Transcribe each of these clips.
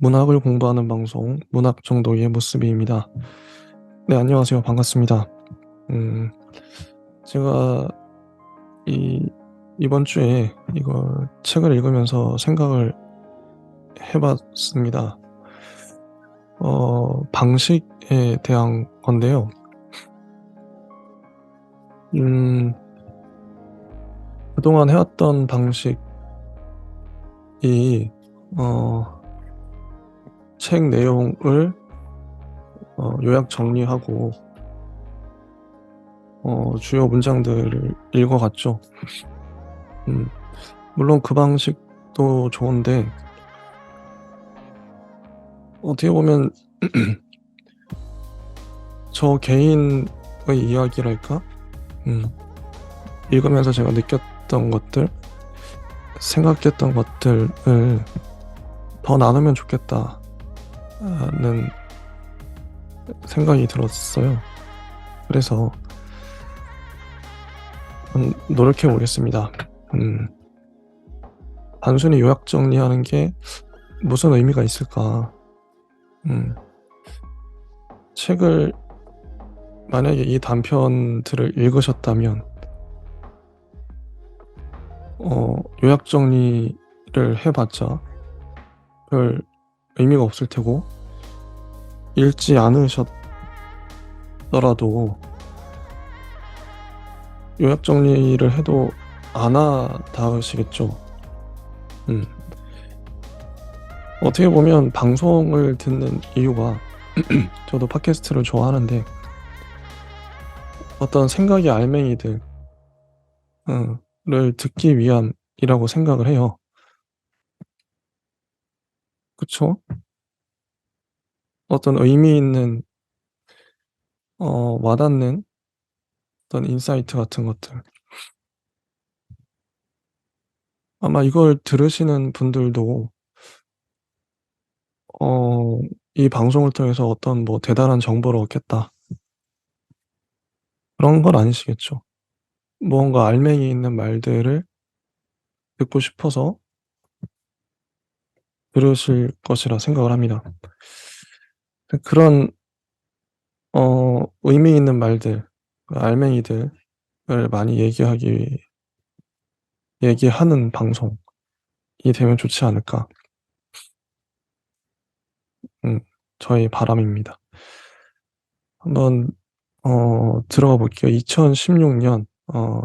문학을 공부하는 방송 문학 정도의 모습입니다. 네, 안녕하세요. 반갑습니다. 음 제가 이 이번 주에 이거 책을 읽으면서 생각을 해 봤습니다. 방식에 대한 건데요. 음 그동안 해 왔던 방식이 어 책 내용을 요약 정리하고 주요 문장들을 읽어 갔죠. 음 물론 그 방식도 좋은데 어떻게 보면 저 개인의 이야기랄까? 음 읽으면서 제가 느꼈던 것들, 생각했던 것들을 더 나누면 좋겠다는 생각이 들었어요. 그래서 노력해 보겠습니다. 음 단순히 요약 정리하는 게 무슨 의미가 있을까? 음 책을 만약에 이 단편들을 읽으셨다면 요약 정리를 해 봤자 별 의미가 없을 테고, 읽지 않으셨더라도 요약 정리를 해도 안 와닿으시겠죠. 음. 어떻게 보면 방송을 듣는 이유가 저도 팟캐스트를 좋아하는데 어떤 생각의 알맹이들 를 듣기 위함이라고 생각을 해요. 그쵸? 어떤 의미 있는 와닿는 어떤 인사이트 같은 것들. 아마 이걸 들으시는 분들도 어 '이 방송을 통해서 어떤 뭐 대단한 정보를 얻겠다.' 그런 건 아니시겠죠. 무언가 알맹이 있는 말들을 듣고 싶어서 들으실 것이라 생각을 합니다. 그런 의미 있는 말들, 그 알맹이들을 많이 얘기하는 방송이 되면 좋지 않을까. 음 저의 바람입니다. 한번 들어가 볼게요. 2016년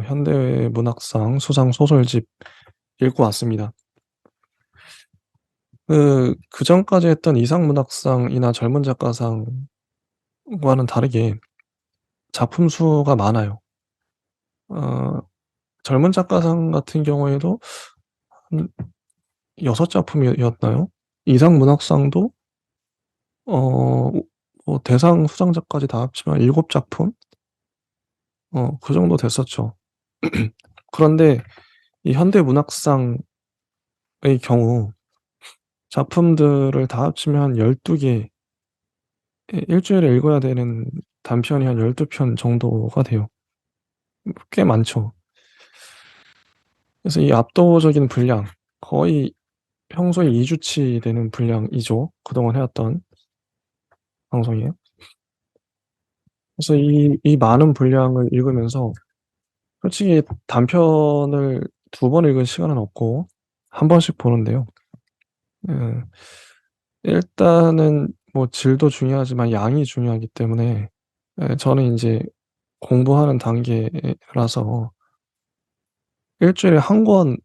현대문학상 수상 소설집 읽고 왔습니다. 그전까지 했던 이상문학상이나 젊은 작가상과는 다르게 작품 수가 많아요. 어 젊은 작가상 같은 경우에도 한 6 작품이었나요? 이상문학상도 뭐 대상 수상자까지 다 합치면 7 작품? 그 정도 됐었죠. 그런데 이 현대문학상의 경우 작품들을 다 합치면 한 12 개, 주일에 읽어야 되는 단편이 한 12편 정도가 돼요. 꽤 많죠. 그래서 이 압도적인 분량, 거의 평소에 2 주치 되는 분량이죠, 그동안 해 왔던 방송이요. 그래서 이 많은 분량을 읽으면서 솔직히 단편을 2번 읽을 시간은 없고 한 번씩 보는데요. 예. 일단은 뭐 질도 중요하지만 양이 중요하기 때문에 저는 인제 공부하는 단계라서 일 주일에 한 권은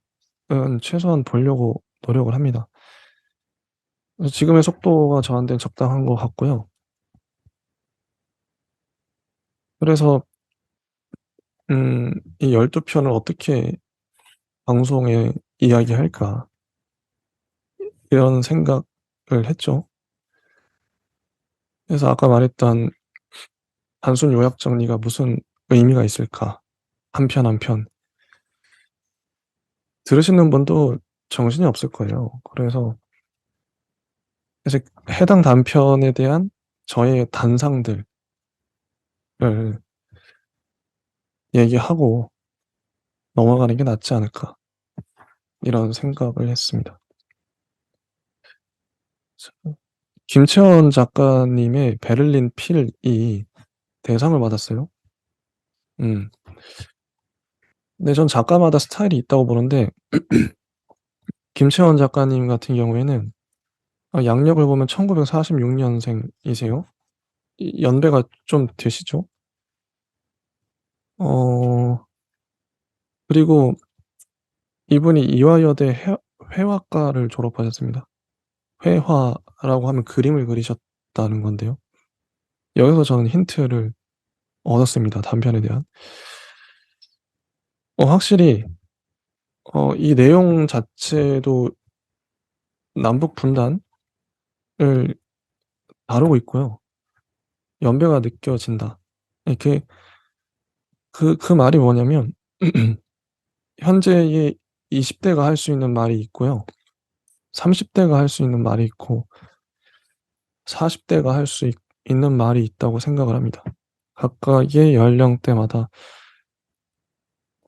최소한 보려고 노력을 합니다. 그래서 지금의 속도가 저한테는 적당한 것 같고요. 그래서 이 12 편을 어떻게 방송에 이야기할까, 이런 생각을 했죠. 그래서 아까 말했던 '단순 요약 정리가 무슨 의미가 있을까?' 한 편 한 편. 들으시는 분도 정신이 없을 거예요. 그래서 해당 단편에 대한 저의 단상들을 얘기하고 넘어가는 게 낫지 않을까, 이런 생각을 했습니다. 김채원 작가님의 베를린 필이 대상을 받았어요. 음. 근데 전 작가마다 스타일이 있다고 보는데 김채원 작가님 같은 경우에는 양력을 보면 1946 년생이세요. 연배가 좀 되시죠? 어 그리고 이분이 이화여대 회화과를 졸업하셨습니다. 회화라고 하면 그림을 그리셨다는 건데요. 여기서 저는 힌트를 얻었습니다, 단편에 대한. 확실히 이 내용 자체도 남북 분단을 다루고 있고요. 연배가 느껴진다. 이렇게 그 말이 뭐냐면 현재의 20 대가 할 수 있는 말이 있고요. 30 대가 할 수 있는 말이 있고 40 대가 할 수 있는 말이 있다고 생각을 합니다. 각각의 연령대마다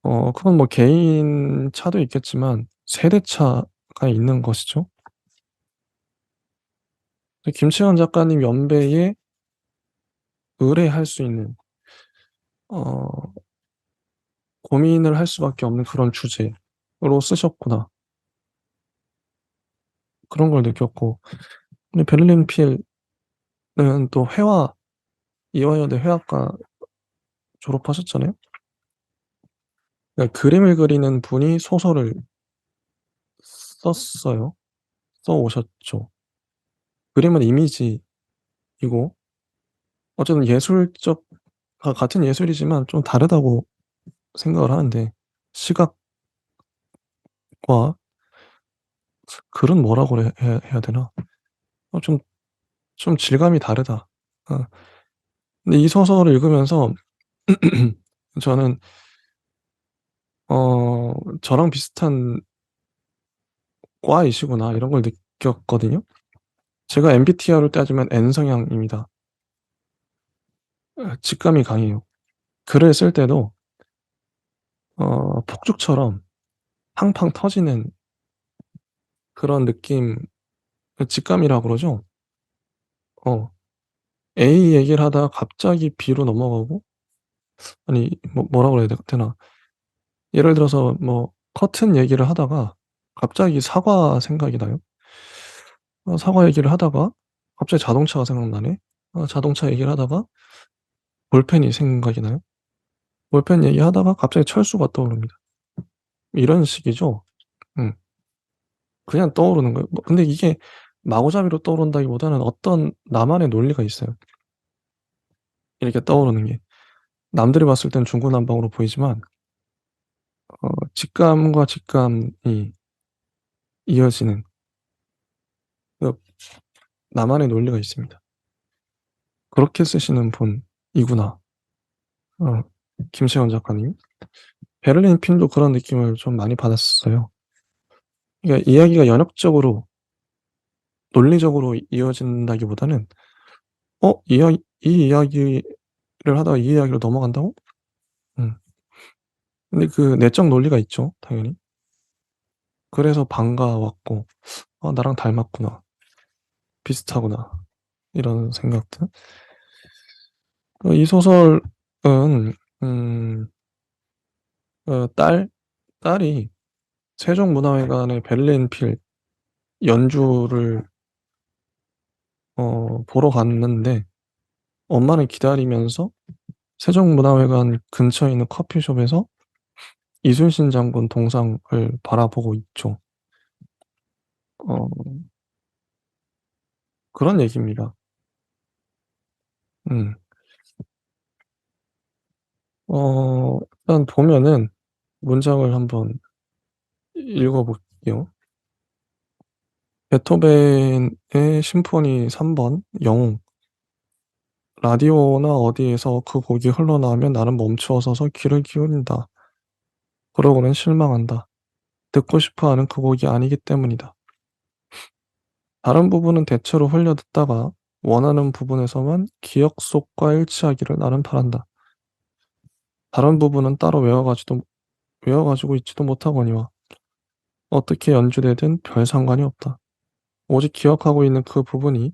그건 뭐 개인 차도 있겠지만 세대 차가 있는 것이죠. 김치환 작가님 연배에 의뢰할 수 있는 어 고민을 할 수밖에 없는 그런 주제로 쓰셨구나. 그런 걸 느꼈고 근데 베를린 필은 또 이화여대 회화과 졸업하셨잖아요. 그러니까 그림을 그리는 분이 소설을 썼어요. 써 오셨죠. 그림은 이미지이고 어쨌든 같은 예술이지만 좀 다르다고 생각을 하는데 시각과 글은 뭐라고 해야 되나? 좀 질감이 다르다. 어 근데 이 소설을 읽으면서 저는 저랑 비슷한 과이시구나 이런 걸 느꼈거든요. 제가 MBTI로 따지면 N 성향입니다. 직감이 강해요. 글을 쓸 때도 폭죽처럼 팡팡 터지는 그런 느낌 직감이라고 그러죠. 어 A 얘기를 하다가 갑자기 B로 넘어가고 아니 뭐라고 그래야 되나. 예를 들어서 뭐 커튼 얘기를 하다가 갑자기 사과 생각이 나요. 사과 얘기를 하다가 갑자기 자동차가 생각나네. 자동차 얘기를 하다가 볼펜이 생각이 나요. 볼펜 얘기하다가 갑자기 철수가 떠오릅니다. 이런 식이죠. 음. 그냥 떠오르는 거예요. 근데 이게 마구잡이로 떠오른다기보다는 어떤 나만의 논리가 있어요. 이렇게 떠오르는 게. 남들이 봤을 땐 중구난방으로 보이지만 직감과 직감이 이어지는 그 나만의 논리가 있습니다. 그렇게 쓰시는 분이구나. 어 김채원 작가님. 베를린 핀도 그런 느낌을 좀 많이 받았어요. 그러니까 이야기가 연역적으로 논리적으로 이어진다기보다는 이 이야기를 하다가 이 이야기로 넘어간다고? 음. 근데 그 내적 논리가 있죠, 당연히. 그래서 반가웠고 '나랑 닮았구나. 비슷하구나.' 이런 생각들. 이 소설은 음 딸이 세종문화회관의 베를린 필 연주를 보러 갔는데 엄마는 기다리면서 세종문화회관 근처에 있는 커피숍에서 이순신 장군 동상을 바라보고 있죠. 어 그런 얘기입니다. 음. 일단 보면은 문장을 한번 읽어 볼게요. 베토벤의 심포니 3번 영웅. 라디오나 어디에서 그 곡이 흘러나오면 나는 멈추어 서서 귀를 기울인다. 그러고는 실망한다. 듣고 싶어 하는 그 곡이 아니기 때문이다. 다른 부분은 대체로 흘려듣다가 원하는 부분에서만 기억 속과 일치하기를 나는 바란다. 다른 부분은 따로 외워 가지고 있지도 못하거니와 어떻게 연주되든 별 상관이 없다. 오직 기억하고 있는 그 부분이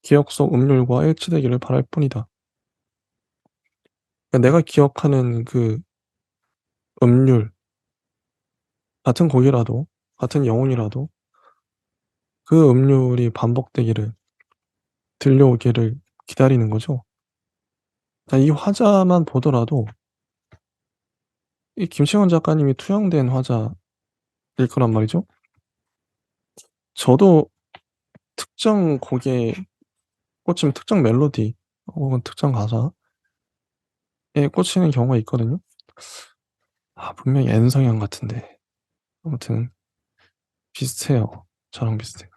기억 속 음률과 일치되기를 바랄 뿐이다. 그러니까 내가 기억하는 그 음률, 같은 곡이라도 같은 영혼이라도 그 음률이 반복되기를, 들려오기를 기다리는 거죠. 자, 이 화자만 보더라도 이 김치원 작가님이 투영된 화자일 거란 말이죠. 저도 특정 곡에 꽂히면 특정 멜로디 혹은 특정 가사에 꽂히는 경우가 있거든요. 분명히 N 성향 같은데. 아무튼 비슷해요. 저랑 비슷해요.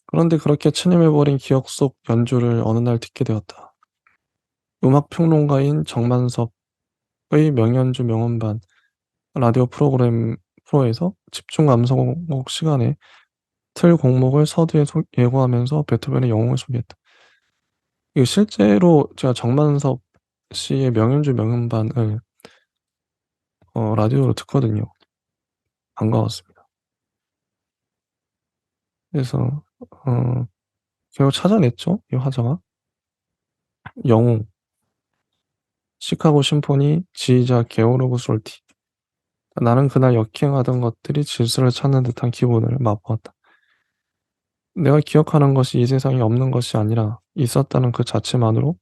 그런데 그렇게 체념해 버린 기억 속 연주를 어느 날 듣게 되었다. 음악 평론가인 정만석의 명연주 명음반 라디오 프로에서 집중 감상곡 시간에 틀 곡목을 서두에 예고하면서 베토벤의 영웅을 소개했다. 이거 실제로 제가 정만석 씨의 명연주 명음반을 라디오로 듣거든요. 반가웠습니다. 그래서 어 결국 찾아냈죠, 이 화자가. 영웅, 시카고 심포니, 지휘자 게오르그 솔티. 나는 그날 역행하던 것들이 질서를 찾는 듯한 기분을 맛보았다. 내가 기억하는 것이 이 세상에 없는 것이 아니라 있었다는 그 자체만으로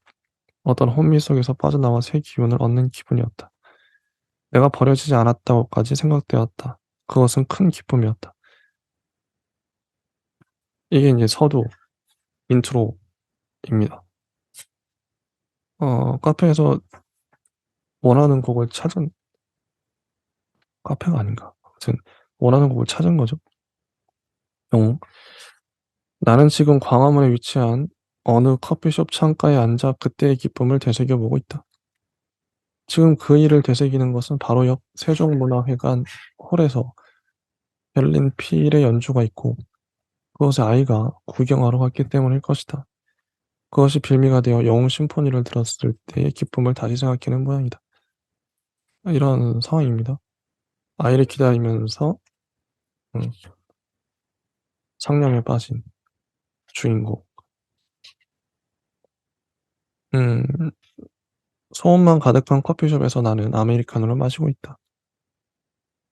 어떤 혼미 속에서 빠져나와 새 기운을 얻는 기분이었다. 내가 버려지지 않았다고까지 생각되었다. 그것은 큰 기쁨이었다. 이게 이제 서두 인트로입니다. 카페에서 원하는 곡을 찾은, 카페가 아닌가. 아무튼 원하는 곡을 찾은 거죠. 영웅. 나는 지금 광화문에 위치한 어느 커피숍 창가에 앉아 그때의 기쁨을 되새겨보고 있다. 지금 그 일을 되새기는 것은 바로 옆 세종문화회관 홀에서 벨린 필의 연주가 있고 그것에 아이가 구경하러 갔기 때문일 것이다. 그것이 빌미가 되어 영웅 심포니를 들었을 때의 기쁨을 다시 생각하는 모양이다. 이런 상황입니다. 아이를 기다리면서 음, 상념에 빠진 주인공. 음, 소음만 가득한 커피숍에서 나는 아메리카노를 마시고 있다.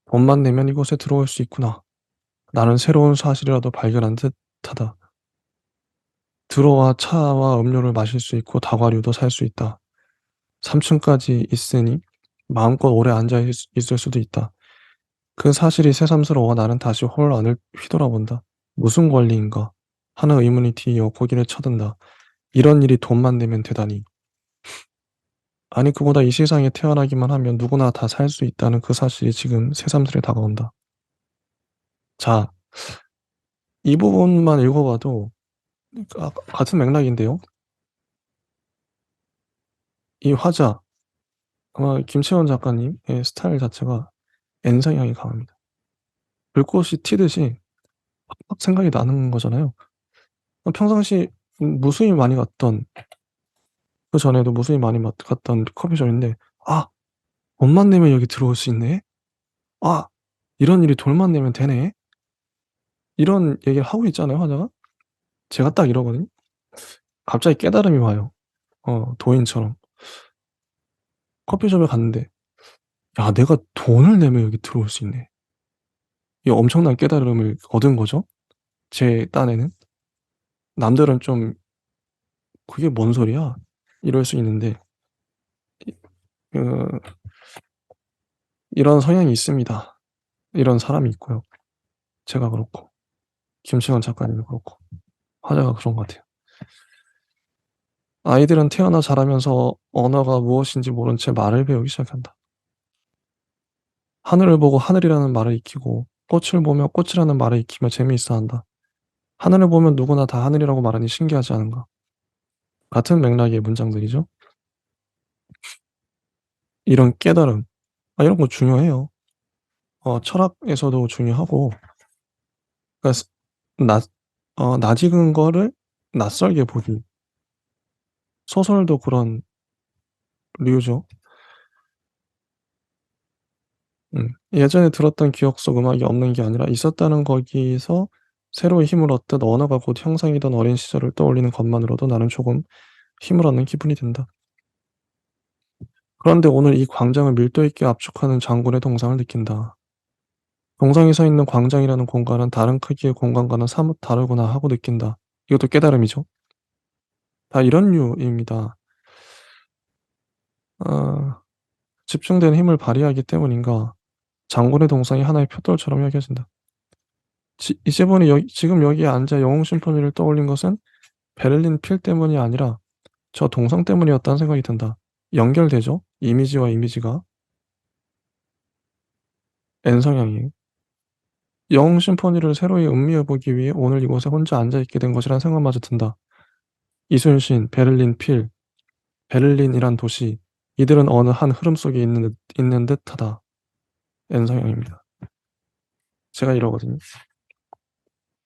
돈만 내면 이곳에 들어올 수 있구나. 나는 새로운 사실이라도 발견한 듯하다. 들어와 차와 음료를 마실 수 있고 다과류도 살 수 있다. 3층까지 있으니 마음껏 오래 앉아 있을 수도 있다. 그 사실이 새삼스러워 나는 다시 홀 안을 휘돌아본다. 무슨 권리인가 하는 의문이 뒤이어 고개를 쳐든다. 이런 일이 돈만 내면 되다니. 아니 그보다 이 세상에 태어나기만 하면 누구나 다 살 수 있다는 그 사실이 지금 새삼스레 다가온다. 자, 이 부분만 읽어봐도 같은 맥락인데요. 이 화자, 아마 김채원 작가님의 스타일 자체가 N성향이 강합니다. 불꽃이 튀듯이 팍팍 생각이 나는 거잖아요. 평상시 무수히 많이 갔던, 그전에도 무수히 많이 갔던 커피숍인데, 아, 돈만 내면 여기 들어올 수 있네? 아, 이런 일이 돈만 내면 되네? 이런 얘기를 하고 있잖아요, 화자가. 제가 딱 이러거든요. 갑자기 깨달음이 와요. 도인처럼. 커피숍에 갔는데, 야, 내가 돈을 내면 여기 들어올 수 있네. 이 엄청난 깨달음을 얻은 거죠. 제 딴에는. 남들은 좀 그게 뭔 소리야? 이럴 수 있는데, 그, 이런 성향이 있습니다. 이런 사람이 있고요. 제가 그렇고, 김치원 작가님이 그렇고, 화자가 그런 것 같아요. 아이들은 태어나 자라면서 언어가 무엇인지 모른 채 말을 배우기 시작한다. 하늘을 보고 하늘이라는 말을 익히고, 꽃을 보며 꽃이라는 말을 익히며 재미있어 한다. 하늘을 보면 누구나 다 하늘이라고 말하니 신기하지 않은가? 같은 맥락의 문장들이죠. 이런 깨달음, 이런 거 중요해요. 철학에서도 중요하고, 그러니까 낯익은 거를 낯설게 보기. 소설도 그런 류죠. 예전에 들었던 기억 속 음악이 없는 게 아니라 있었다는 거기서 새로이 힘을 얻듯 언어가 곧 형상이던 어린 시절을 떠올리는 것만으로도 나는 조금 힘을 얻는 기분이 든다. 그런데 오늘 이 광장을 밀도 있게 압축하는 장군의 동상을 느낀다. 동상이 서 있는 광장이라는 공간은 다른 크기의 공간과는 사뭇 다르구나 하고 느낀다. 이것도 깨달음이죠. 다 이런 류입니다. 아, 집중된 힘을 발휘하기 때문인가 장군의 동상이 하나의 표돌처럼 여겨진다. 이제 보니 지금 여기에 앉아 영웅 심포니를 떠올린 것은 베를린 필 때문이 아니라 저 동상 때문이었다는 생각이 든다. 연결되죠? 이미지와 이미지가. N성향이에요. 영웅 심포니를 새로이 음미해 보기 위해 오늘 이곳에 혼자 앉아 있게 된 것이란 생각마저 든다. 이순신, 베를린 필, 베를린이란 도시, 이들은 어느 한 흐름 속에 있는 듯하다. N성향입니다. 제가 이러거든요.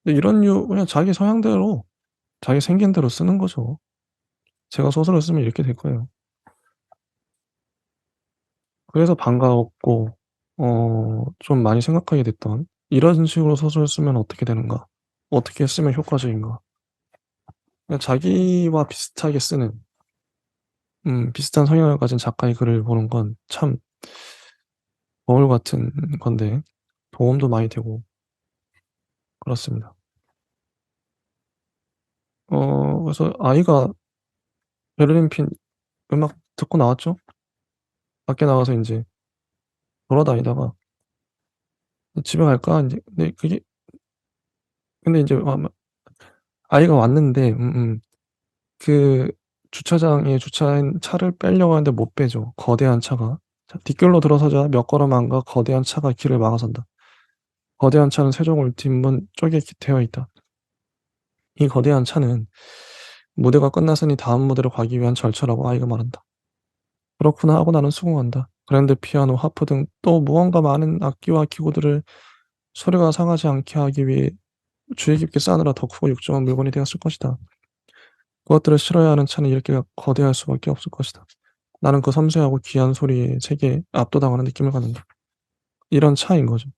근데 이런 류 그냥 자기 성향대로 자기 생긴 대로 쓰는 거죠. 제가 소설을 쓰면 이렇게 될 거예요. 그래서 반가웠고 좀 많이 생각하게 됐던 '이런 식으로 소설을 쓰면 어떻게 되는가? 어떻게 쓰면 효과적인가?' 그냥 자기와 비슷하게 쓰는 비슷한 성향을 가진 작가의 글을 보는 건 참 거울 같은 건데 도움도 많이 되고 그렇습니다. 그래서 아이가 베를린 핀 음악 듣고 나왔죠. 밖에 나가서 인제 돌아다니다가 '집에 갈까?' 인제 근데 인제 아이가 왔는데 그 주차장에 주차한 차를 빼려고 하는데 못 빼죠, 거대한 차가. 자 뒷길로 들어서자 몇 걸음 안 가 거대한 차가 길을 막아선다. 거대한 차는 세종을 뒷문 쪽에 기태어 있다. 이 거대한 차는 무대가 끝났으니 다음 무대로 가기 위한 절차라고 아이가 말한다. 그렇구나 하고 나는 수긍한다. 그랜드 피아노, 하프 등 또 무언가 많은 악기와 기구들을 소리가 상하지 않게 하기 위해 주의 깊게 싸느라 더 크고 육중한 물건이 되었을 것이다. 그것들을 실어야 하는 차는 이렇게 거대할 수밖에 없을 것이다. 나는 그 섬세하고 귀한 소리의 세계에 압도당하는 느낌을 받는다. 이런 차인 거죠.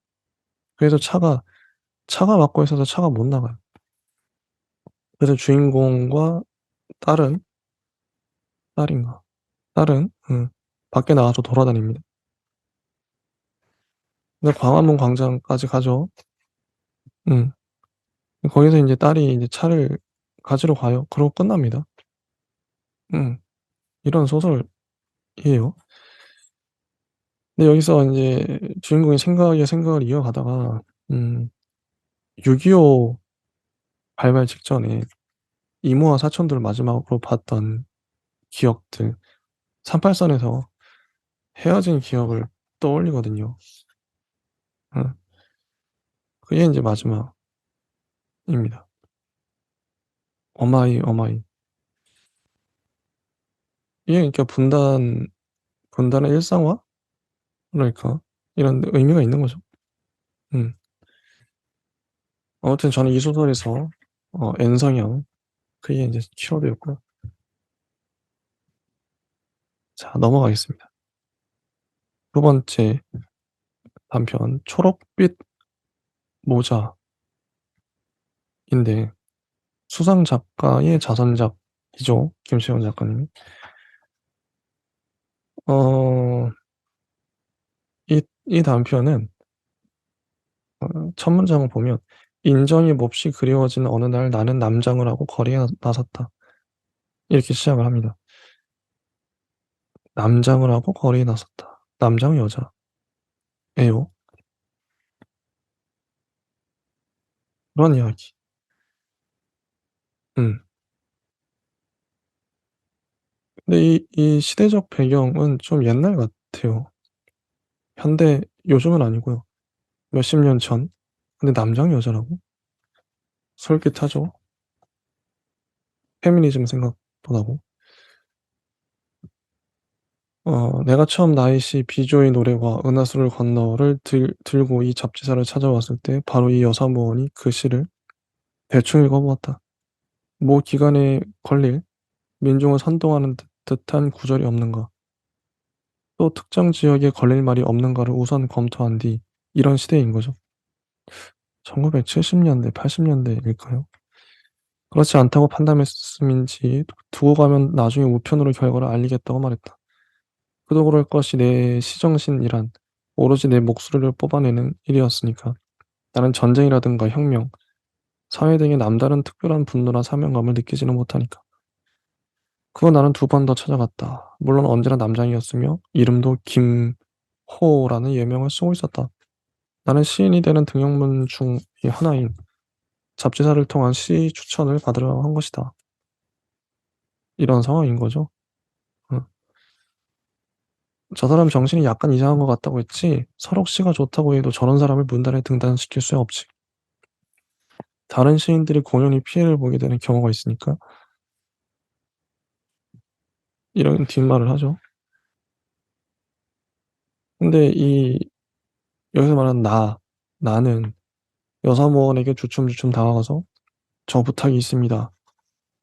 그래서 차가 막고 있어서 차가 못 나가요. 그래서 주인공과 딸은 딸인가? 딸은 밖에 나가서 돌아다닙니다. 근데 광화문 광장까지 가죠. 음. 거기서 인제 딸이 인제 차를 가지러 가요. 그러고 끝납니다. 음. 이런 소설이에요. 근데 여기서 인제 주인공이 생각을 이어가다가 음 6.25 발발 직전에 이모와 사촌들을 마지막으로 봤던 기억들, 38선에서 헤어진 기억을 떠올리거든요. 어. 그게 인제 마지막입니다. 어마이, 어마이. 이게 그러니까 분단의 일상화? 그러니까 이런 의미가 있는 거죠. 음. 아무튼 저는 이 소설에서 N성향 그게 인제 키워드였고요. 자 넘어가겠습니다. 두 번째 단편 초록빛 모자인데 수상 작가의 자선작이죠, 김시원 작가님이. 어 이 단편은 첫 문장을 보면 "인정이 몹시 그리워지는 어느 날 나는 남장을 하고 거리에 나섰다." 이렇게 시작을 합니다. "남장을 하고 거리에 나섰다." 남장은 여자예요. 그런 이야기. 음. 근데 이 시대적 배경은 좀 옛날 같아요. 현대 요즘은 아니고요. 몇십 년 전. 근데 남장 여자라고? 솔깃하죠. 페미니즘 생각도 나고. 내가 처음 나이시 비조의 노래와 은하수를 건너를 들고 이 잡지사를 찾아왔을 때 바로 이 여사무원이 그 시를 대충 읽어 보았다. 모 기관에 걸릴 민중을 선동하는 듯한 구절이 없는가, 또 특정 지역에 걸릴 말이 없는가를 우선 검토한 뒤 이런 시대인 거죠. 1970 년대, 80 년대일까요? 그렇지 않다고 판단했음인지 두고 가면 나중에 우편으로 결과를 알리겠다고 말했다. 그도 그럴 것이 내 시정신이란 오로지 내 목소리를 뽑아내는 일이었으니까. 나는 전쟁이라든가 혁명, 사회 등의 남다른 특별한 분노나 사명감을 느끼지는 못하니까. 그거 나는 두 번 더 찾아갔다. 물론 언제나 남장이었으며 이름도 김호라는 예명을 쓰고 있었다. 나는 시인이 되는 등용문 중의 하나인 잡지사를 통한 시 추천을 받으려 한 것이다. 이런 상황인 거죠. 어. 저 사람 정신이 약간 이상한 것 같다고 했지 설옥 씨가 좋다고 해도 저런 사람을 문단에 등단시킬 수 없지. 다른 시인들이 공연히 피해를 보게 되는 경우가 있으니까 이런 뒷말을 하죠. 근데 이 여기서 말하는 나는 여사모원에게 주춤주춤 다가가서 저 부탁이 있습니다.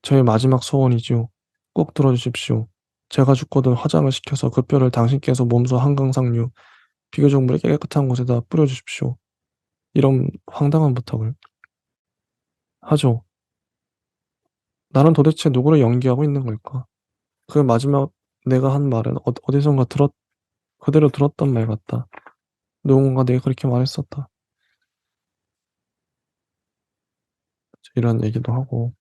저의 마지막 소원이지요. 꼭 들어주십시오. 제가 죽거든 화장을 시켜서 그 뼈를 당신께서 몸소 한강상류 비교적 물이 깨끗한 곳에다 뿌려주십시오. 이런 황당한 부탁을 하죠. 나는 도대체 누구를 연기하고 있는 걸까? 그 마지막 내가 한 말은 어디선가 그대로 들었던 말 같다. 누군가 내가 그렇게 말했었다. 이런 얘기도 하고.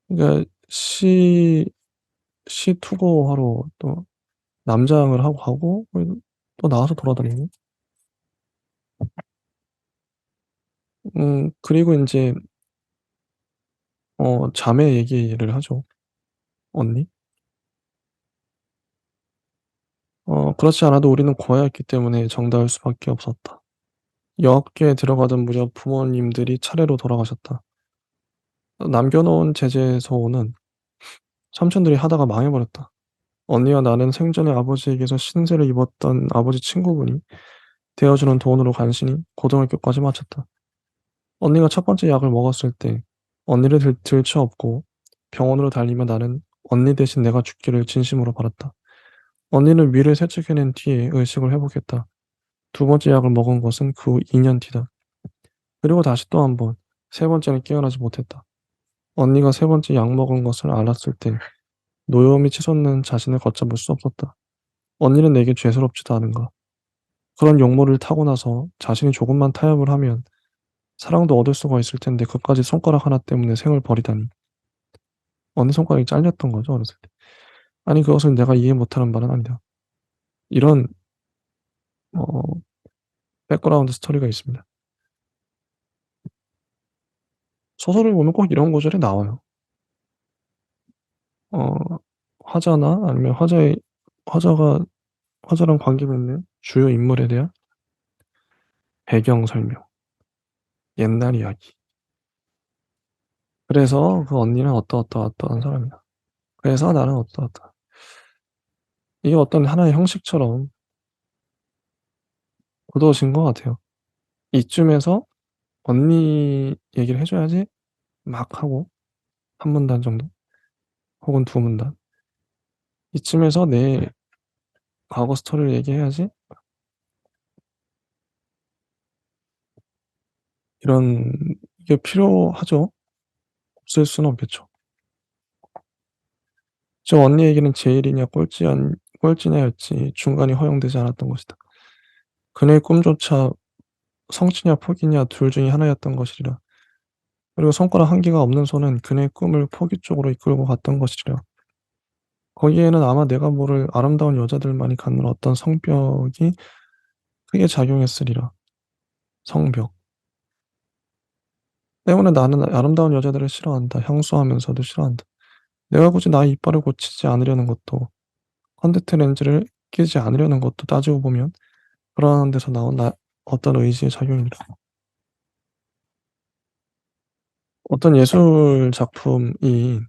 그러니까 시 투고하러 또 남장을 하고 또 나와서 돌아다니고. 그리고 인제 자매 얘기를 하죠. 언니. 그렇지 않아도 우리는 고아였기 때문에 정다울 수밖에 없었다. 여학교에 들어가던 무렵 부모님들이 차례로 돌아가셨다. 남겨 놓은 제재소는 삼촌들이 하다가 망해 버렸다. 언니와 나는 생전에 아버지에게서 신세를 입었던 아버지 친구분이 대어 주는 돈으로 간신히 고등학교까지 마쳤다. 언니가 첫 번째 약을 먹었을 때 언니를 들쳐업고 병원으로 달리며 나는 언니 대신 내가 죽기를 진심으로 바랐다. 언니는 위를 세척해낸 뒤에 의식을 회복했다. 두 번째 약을 먹은 것은 그 후 2년 뒤다. 그리고 다시 또 한 번, 세 번째는 깨어나지 못했다. 언니가 세 번째 약 먹은 것을 알았을 때 노여움이 치솟는 자신을 걷잡을 수 없었다. 언니는 내게 죄스럽지도 않은가. 그런 용모를 타고 나서 자신이 조금만 타협을 하면 사랑도 얻을 수가 있을 텐데 그까지 손가락 하나 때문에 생을 버리다니. 언니 손가락이 잘렸던 거죠, 어렸을 때. 아니, 그것을 내가 이해 못하는 바는 아니다. 이런 어 백그라운드 스토리가 있습니다. 소설을 보면 꼭 이런 구절이 나와요. 어 화자나 아니면 화자가 화자랑 관계 맺는 주요 인물에 대한 배경 설명, 옛날 이야기. 그래서 그 언니는 어떠어떠어떠한 사람이다. 그래서 나는 어떠어떠. 이게 어떤 하나의 형식처럼 굳어진 것 같아요. 이쯤에서 언니 얘기를 해 줘야지 막 하고 한 문단 정도 혹은 두 문단. 이쯤에서 내 과거 스토리를 얘기해야지 이런 게 필요하죠. 없을 수는 없겠죠. 저 언니 얘기는 제일이냐 꼴찌냐였지 중간이 허용되지 않았던 것이다. 그의 꿈조차 성취냐 포기냐 둘 중에 하나였던 것이리라. 그리고 손가락 한 개가 없는 손은 그의 꿈을 포기 쪽으로 이끌고 갔던 것이리라. 거기에는 아마 내가 모를 아름다운 여자들만이 갖는 어떤 성벽이 크게 작용했으리라. 성벽. 때문에 나는 아름다운 여자들을 싫어한다. 향수하면서도 싫어한다. 내가 굳이 나의 이빨을 고치지 않으려는 것도 컨택트 렌즈를 끼지 않으려는 것도 따지고 보면 그러한 데서 나온 어떤 의지의 작용이다. 어떤 예술 작품이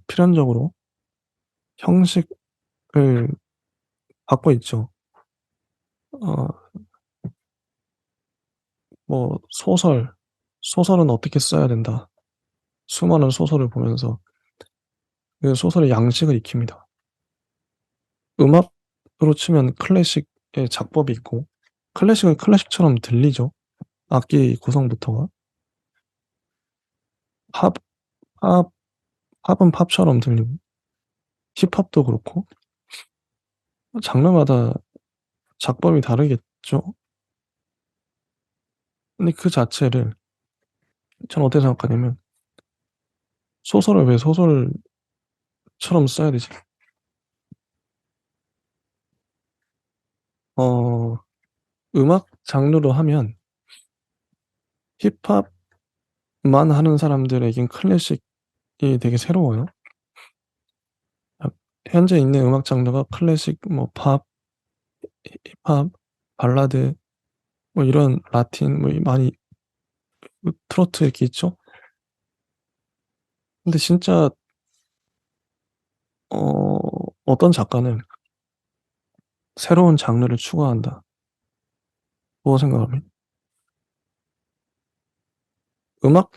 필연적으로 형식을 갖고 있죠. 어 뭐 소설은 어떻게 써야 된다. 수많은 소설을 보면서 그 소설의 양식을 익힙니다. 음악으로 치면 클래식의 작법이 있고 클래식은 클래식처럼 들리죠. 악기 구성부터가. 팝, 팝, 팝은 팝처럼 들리고, 힙합도 그렇고, 장르마다 작법이 다르겠죠. 근데 그 자체를, 전 어떻게 생각하냐면, 소설을 왜 소설처럼 써야 되지? 어, 음악 장르로 하면, 힙합만 하는 사람들에겐 클래식이 되게 새로워요. 현재 있는 음악 장르가 클래식, 뭐, 팝, 힙합, 발라드, 뭐 이런 라틴, 뭐 많이 트로트 이렇게 있죠. 근데 진짜 어떤 작가는 새로운 장르를 추구한다. 뭐 생각하면 음악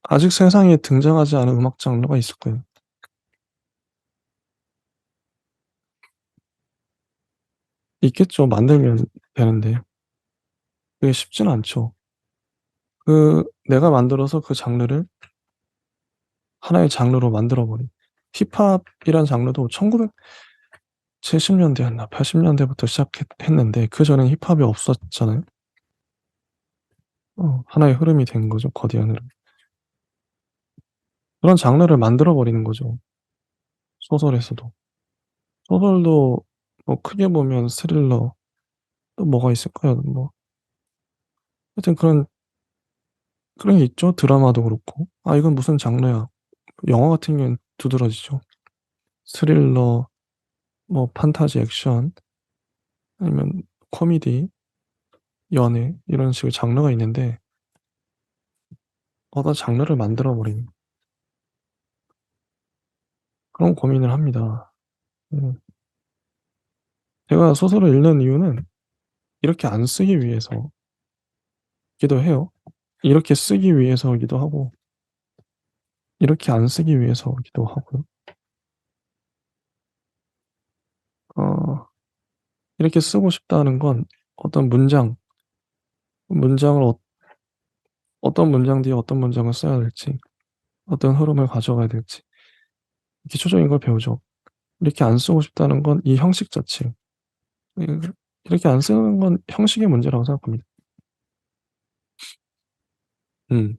아직 세상에 등장하지 않은 음악 장르가 있을 거예요. 있겠죠. 만들면 되는데 그게 쉽지는 않죠. 그 내가 만들어서 그 장르를 하나의 장르로 만들어 버린 힙합이란 장르도 1970년대였나 80년대부터 시작했는데 그 전엔 힙합이 없었잖아요. 하나의 흐름이 된 거죠. 거대한 흐름. 그런 장르를 만들어 버리는 거죠. 소설에서도. 소설도 뭐 크게 보면 스릴러 또 뭐가 있을까요? 뭐 하여튼 그런 게 있죠. 드라마도 그렇고. 아 이건 무슨 장르야. 영화 같은 경우엔 두드러지죠. 스릴러, 뭐 판타지 액션 아니면 코미디, 연애 이런 식의 장르가 있는데 어떤 장르를 만들어 버린 그런 고민을 합니다. 음. 제가 소설을 읽는 이유는 이렇게 안 쓰기 위해서기도 해요. 이렇게 쓰기 위해서이기도 하고 이렇게 안 쓰기 위해서기도 하고요. 어 이렇게 쓰고 싶다는 건 어떤 문장을 어떤 문장 뒤에 어떤 문장을 써야 될지, 어떤 흐름을 가져가야 될지 기초적인 걸 배우죠. 이렇게 안 쓰고 싶다는 건 이 형식 자체, 이 이렇게 안 쓰는 건 형식의 문제라고 생각합니다. 음.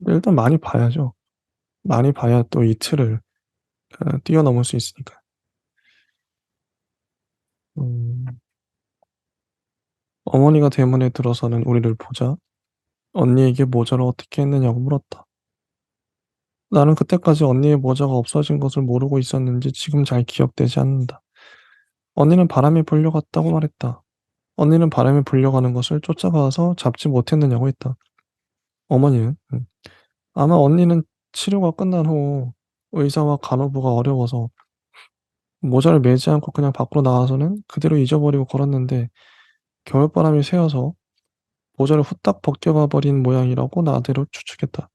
일단 많이 봐야죠. 많이 봐야 또 이 틀을 뛰어넘을 수 있으니까. 음. 어머니가 대문에 들어서는 우리를 보자 언니에게 모자를 어떻게 했느냐고 물었다. 나는 그때까지 언니의 모자가 없어진 것을 모르고 있었는지 지금 잘 기억되지 않는다. 언니는 바람에 불려갔다고 말했다. 언니는 바람에 불려가는 것을 쫓아가서 잡지 못했느냐고 했다. 어머니는 아마 언니는 치료가 끝난 후 의사와 간호부가 어려워서 모자를 매지 않고 그냥 밖으로 나와서는 그대로 잊어버리고 걸었는데 겨울바람이 새어서 모자를 후딱 벗겨가 버린 모양이라고 나대로 추측했다.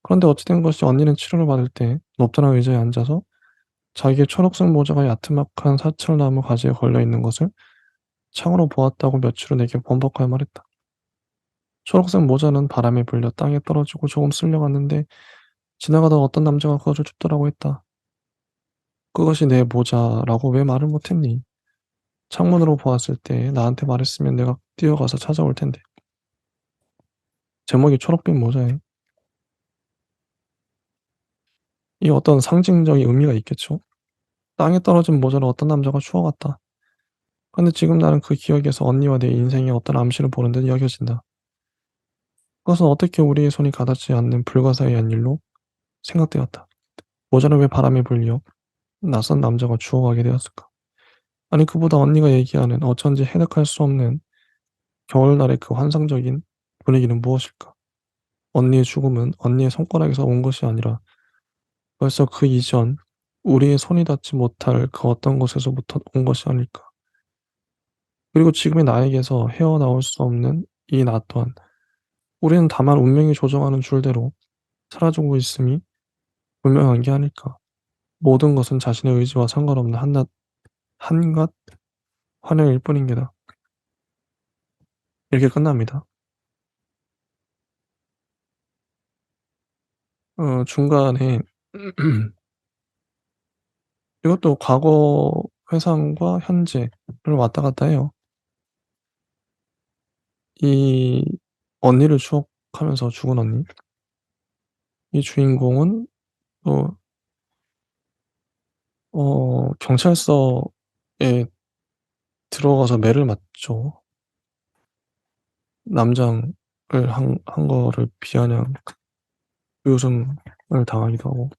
그런데 어찌된 것이 언니는 치료를 받을 때 높다란 의자에 앉아서 자기의 초록색 모자가 야트막한 사철나무 가지에 걸려 있는 것을 창으로 보았다고 며칠 후 내게 번복하여 말했다. 초록색 모자는 바람에 불려 땅에 떨어지고 조금 쓸려갔는데 지나가던 어떤 남자가 그것을 줍더라고 했다. 그것이 내 모자라고 왜 말을 못했니? 창문으로 보았을 때 나한테 말했으면 내가 뛰어가서 찾아올 텐데. 제목이 초록빛 모자에 이 어떤 상징적인 의미가 있겠죠. 땅에 떨어진 모자를 어떤 남자가 주워갔다. 근데 지금 나는 그 기억에서 언니와 내 인생에 어떤 암시를 보는 듯 여겨진다. 그것은 어떻게 우리의 손이 가닿지 않는 불가사의한 일로 생각되었다. 모자를 왜 바람에 불려 낯선 남자가 주워가게 되었을까? 아니 그보다 언니가 얘기하는 어쩐지 해석할 수 없는 겨울날의 그 환상적인 분위기는 무엇일까? 언니의 죽음은 언니의 손가락에서 온 것이 아니라 벌써 그 이전 우리의 손이 닿지 못할 그 어떤 곳에서부터 온 것이 아닐까? 그리고 지금의 나에게서 헤어나올 수 없는 이 나 또한 우리는 다만 운명이 조정하는 줄대로 사라지고 있음이 분명한 게 아닐까? 모든 것은 자신의 의지와 상관없는 한낱 한갓 환영일 뿐입니다. 이렇게 끝납니다. 중간에 이것도 과거 회상과 현재를 왔다 갔다 해요. 이 언니를 추억하면서 죽은 언니. 이 주인공은 또 경찰서에 들어가서 매를 맞죠. 남장을 한 거를 비아냥 요즘을 당하기도 하고.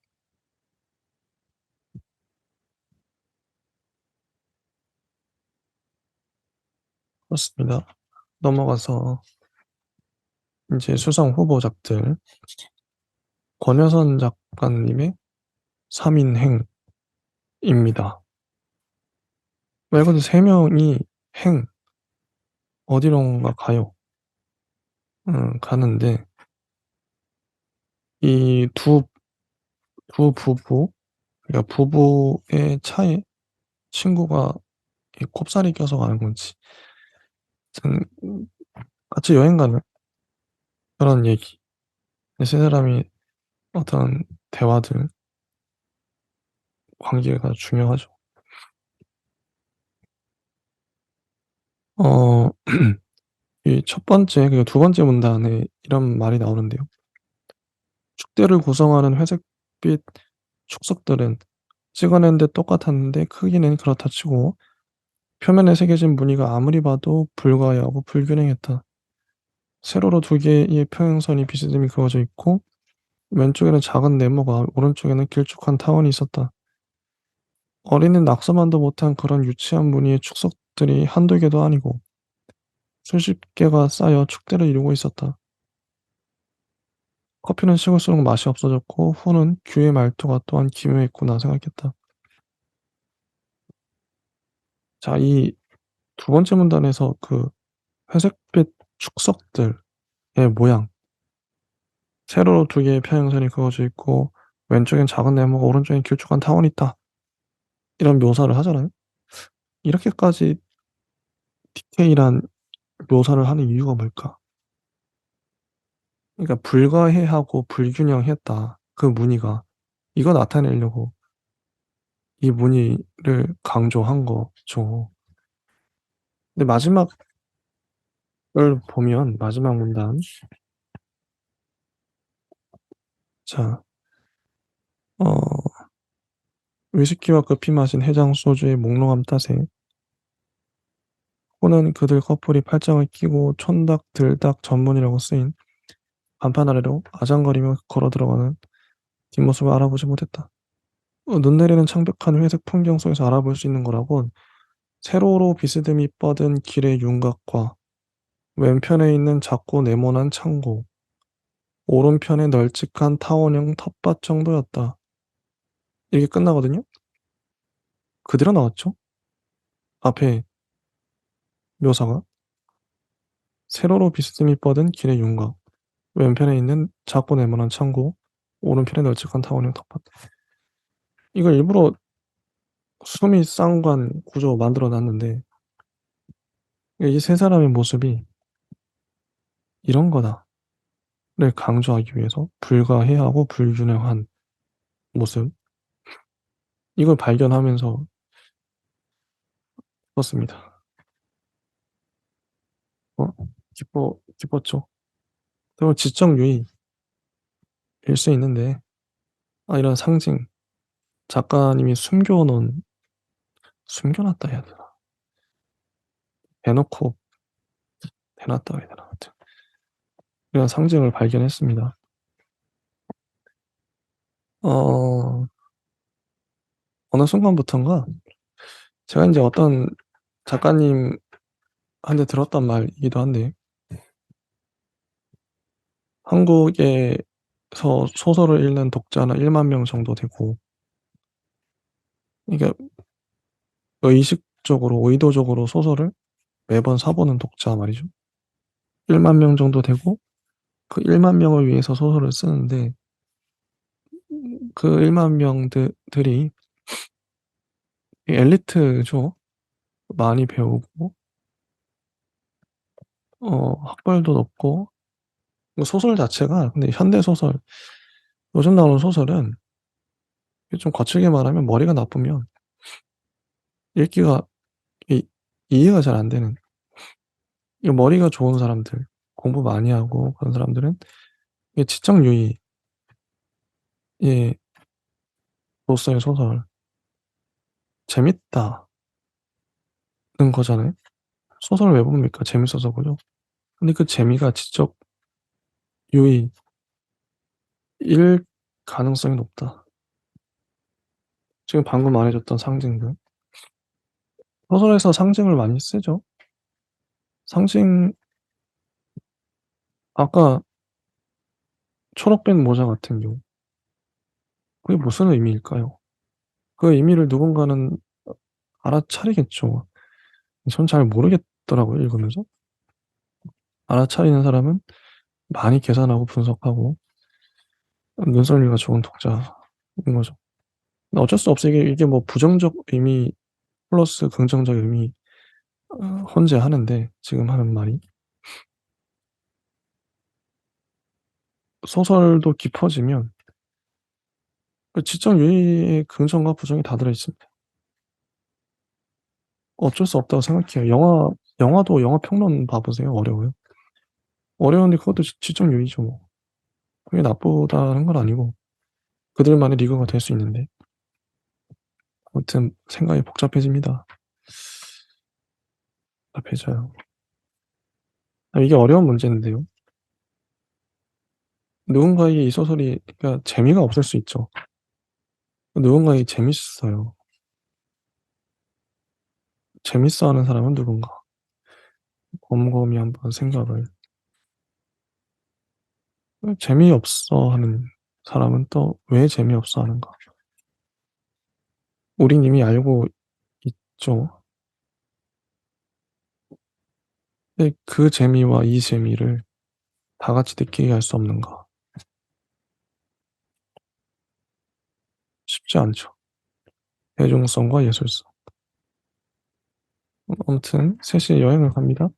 그렇습니다. 넘어가서 이제 수상 후보작들 권여선 작가님의 3인행입니다. 말 그대로 3명이 행 어디론가 가요. 가는데 이 두 부부, 그러니까 부부의 차에 친구가 이 꼽사리 껴서 가는 건지 하여튼 같이 여행 가는 그런 얘기. 이 세 사람이 어떤 대화들, 관계가 중요하죠. 어 이 첫 번째 그리고 두 번째 문단에 이런 말이 나오는데요. 축대를 구성하는 회색빛 축석들은 찍어낸 데 똑같았는데 크기는 그렇다 치고 표면에 새겨진 무늬가 아무리 봐도 불가하고 불균형했다. 세로로 두 개의 평행선이 비스듬히 그어져 있고 왼쪽에는 작은 네모가 오른쪽에는 길쭉한 타원이 있었다. 어린이는 낙서만도 못한 그런 유치한 무늬의 축석들이 한두 개도 아니고 수십 개가 쌓여 축대를 이루고 있었다. 커피는 식을수록 맛이 없어졌고 후는 귀의 말투가 또한 기묘했구나 생각했다. 자, 이 두 번째 문단에서 그 회색빛 축석들의 모양, 세로로 두 개의 평행선이 그어져 있고 왼쪽엔 작은 네모가 오른쪽엔 길쭉한 타원이 있다. 이런 묘사를 하잖아요. 이렇게까지 디테일한 묘사를 하는 이유가 뭘까? 그러니까 불가해하고 불균형했다. 그 무늬가. 이거 나타내려고 이 무늬를 강조한 거죠. 근데 마지막을 보면 마지막 문단. 자, 어 위스키와 급히 마신 해장 소주의 몽롱함 탓에 호는 그들 커플이 팔짱을 끼고 촌닭 들닭 전문이라고 쓰인 간판 아래로 아장거리며 걸어 들어가는 뒷모습을 알아보지 못했다. 눈 내리는 창백한 회색 풍경 속에서 알아볼 수 있는 거라곤 세로로 비스듬히 뻗은 길의 윤곽과 왼편에 있는 작고 네모난 창고, 오른편에 널찍한 타원형 텃밭 정도였다. 이게 끝나거든요. 그대로 나왔죠. 앞에 묘사가 세로로 비스듬히 뻗은 길의 윤곽, 왼편에 있는 작고 네모난 창고, 오른편에 널찍한 타원형 텃밭. 이걸 일부러 수미 쌍관 구조 만들어 놨는데 이 세 사람의 모습이 이런 거다를 강조하기 위해서 불가해하고 불균형한 모습, 이걸 발견하면서 썼습니다. 어 기뻤죠. 그리고 지적 유의일 수 있는데 이런 상징, 작가님이 숨겨 놨다 해야 되나? 대놓고 대놨다 해야 되나? 하여튼 이런 상징을 발견했습니다. 어 어느 순간부턴가 제가 인제 어떤 작가님한테 들었던 말이기도 한데 한국에서 소설을 읽는 독자는 1만 명 정도 되고, 이게 의식적으로 의도적으로 소설을 매번 사 보는 독자 말이죠. 1만 명 정도 되고 그 1만 명을 위해서 소설을 쓰는데 그 1만 명들 들이 이 엘리트죠. 많이 배우고 학벌도 높고 소설 자체가 근데 현대 소설 요즘 나오는 소설은 좀 거칠게 말하면 머리가 나쁘면 읽기가 이 이해가 잘 안 되는 이 머리가 좋은 사람들 공부 많이 하고 그런 사람들은 이게 지적 유희 예 로서의 소설 재밌다는 거잖아요. 소설을 왜 봅니까? 재밌어서 보죠. 근데 그 재미가 지적 유희일 가능성이 높다. 지금 방금 말해 줬던 상징들. 소설에서 상징을 많이 쓰죠. 상징 아까 초록빛 모자 같은 경우 그게 무슨 의미일까요? 그 의미를 누군가는 알아차리겠죠. 전 잘 모르겠더라고요, 읽으면서. 알아차리는 사람은 많이 계산하고 분석하고 눈썰미가 좋은 독자인 거죠. 근데 어쩔 수 없어요. 이게 뭐 부정적 의미 플러스 긍정적 의미 혼재하는데 지금 하는 말이. 소설도 깊어지면 그 지적 유희의 긍정과 부정이 다 들어 있습니다. 어쩔 수 없다고 생각해요. 영화도 영화 평론 봐 보세요. 어려워요? 어려운데 그것도 지적 유희죠 뭐. 그게 나쁘다는 건 아니고 그들만의 리그가 될 수 있는데 아무튼 생각이 복잡해집니다. 복잡해져요. 이게 어려운 문제인데요. 누군가에게 이 소설이 그러니까 재미가 없을 수 있죠. 누군가에게 재밌어요. 재밌어하는 사람은 누군가. 곰곰이 한번 생각을 재미없어 하는 사람은 또 왜 재미없어 하는가. 우린 이미 알고 있죠. 근데 그 재미와 이 재미를 다 같이 느끼게 할 수 없는가. 쉽지 않죠. 대중성과 예술성. 아무튼 셋이 여행을 갑니다.